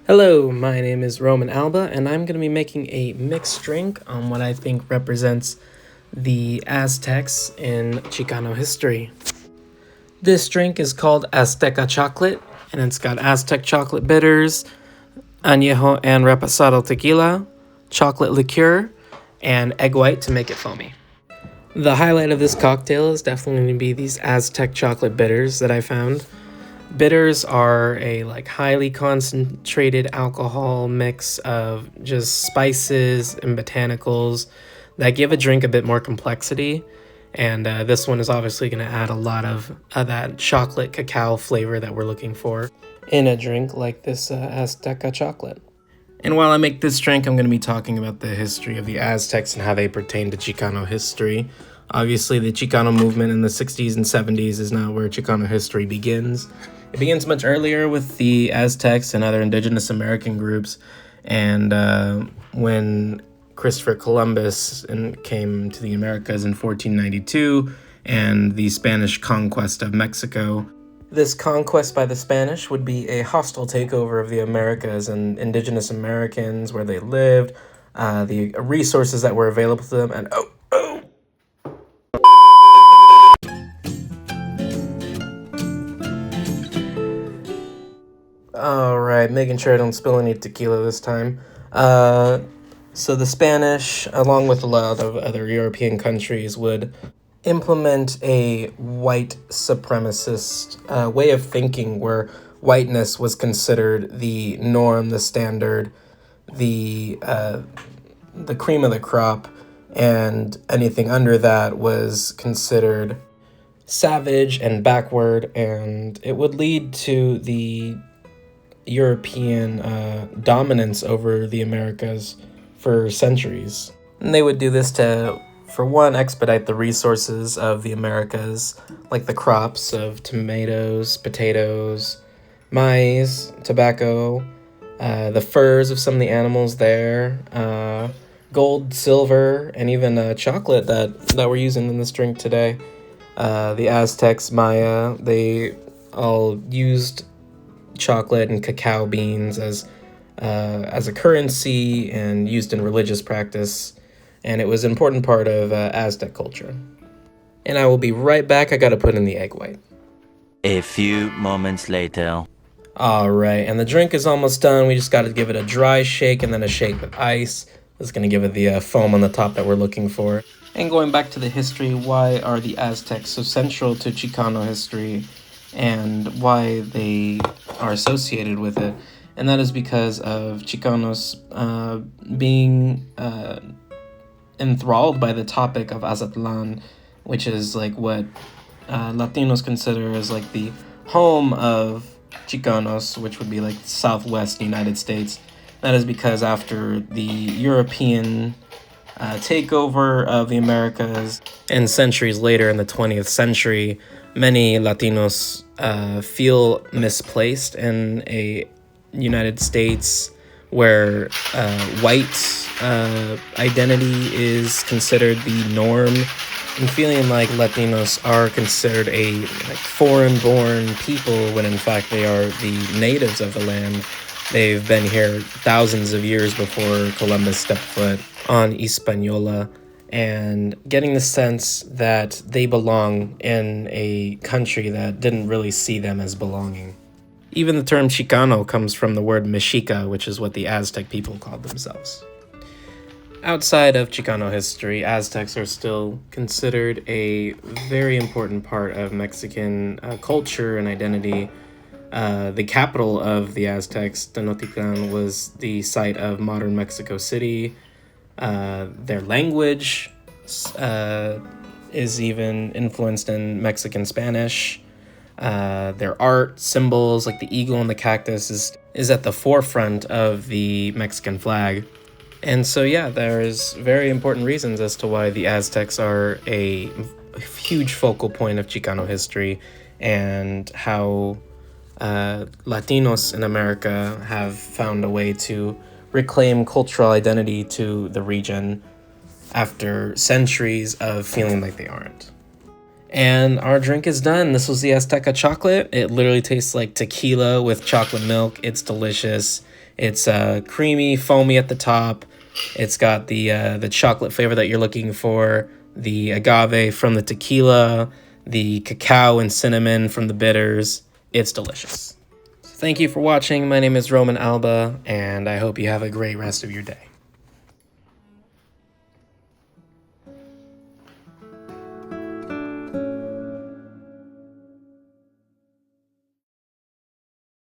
Hello, my name is Roman Alba, and I'm going to be making a mixed drink on what I think represents the Aztecs in Chicano history. This drink is called Azteca chocolate, and it's got Aztec chocolate bitters, añejo and reposado tequila, chocolate liqueur, and egg white to make it foamy. The highlight of this cocktail is definitely going to be these Aztec chocolate bitters that I found. Bitters are a highly concentrated alcohol mix of just spices and botanicals that give a drink a bit more complexity. And this one is obviously going to add a lot of that chocolate cacao flavor that we're looking for in a drink like this Azteca chocolate. And while I make this drink, I'm going to be talking about the history of the Aztecs and how they pertain to Chicano history. Obviously, the Chicano movement in the 60s and 70s is not where Chicano history begins. It begins much earlier with the Aztecs and other indigenous American groups, and when Christopher Columbus came to the Americas in 1492 and the Spanish conquest of Mexico. This conquest by the Spanish would be a hostile takeover of the Americas and indigenous Americans, where they lived, the resources that were available to them, and Alright, making sure I don't spill any tequila this time. So the Spanish, along with a lot of other European countries, would implement a white supremacist way of thinking where whiteness was considered the norm, the standard, the cream of the crop, and anything under that was considered savage and backward, and it would lead to the European dominance over the Americas for centuries. And they would do this to, for one, expedite the resources of the Americas, like the crops of tomatoes, potatoes, maize, tobacco, the furs of some of the animals there, gold, silver, and even chocolate that we're using in this drink today. The Aztecs, Maya, they all used chocolate and cacao beans as a currency and used in religious practice, and it was an important part of Aztec culture. And I will be right back. I gotta put in the egg white. A few moments later. Alright, and the drink is almost done. We just gotta give it a dry shake and then a shake with ice. This is gonna give it the foam on the top that we're looking for. And going back to the history, why are the Aztecs so central to Chicano history and why they are associated with it? And that is because of Chicanos being enthralled by the topic of Azatlan, which is what Latinos consider as the home of Chicanos, which would be the southwest United States. That is because after the European takeover of the Americas, and centuries later in the 20th century, many Latinos feel misplaced in a United States where white identity is considered the norm, and feeling like Latinos are considered a foreign-born people when in fact they are the natives of the land. They've been here thousands of years before Columbus stepped foot on Hispaniola, and getting the sense that they belong in a country that didn't really see them as belonging. Even the term Chicano comes from the word Mexica, which is what the Aztec people called themselves. Outside of Chicano history, Aztecs are still considered a very important part of Mexican culture and identity. The capital of the Aztecs, Tenochtitlan, was the site of modern Mexico City. Their language is even influenced in Mexican Spanish. Their art, symbols like the eagle and the cactus is at the forefront of the Mexican flag. And so there's very important reasons as to why the Aztecs are a huge focal point of Chicano history, and how Latinos in America have found a way to reclaim cultural identity to the region after centuries of feeling like they aren't. And our drink is done. This was the Azteca chocolate. It literally tastes like tequila with chocolate milk. It's delicious. It's creamy, foamy at the top. It's got the chocolate flavor that you're looking for, the agave from the tequila, the cacao and cinnamon from the bitters. It's delicious. So thank you for watching. My name is Roman Alba, and I hope you have a great rest of your day.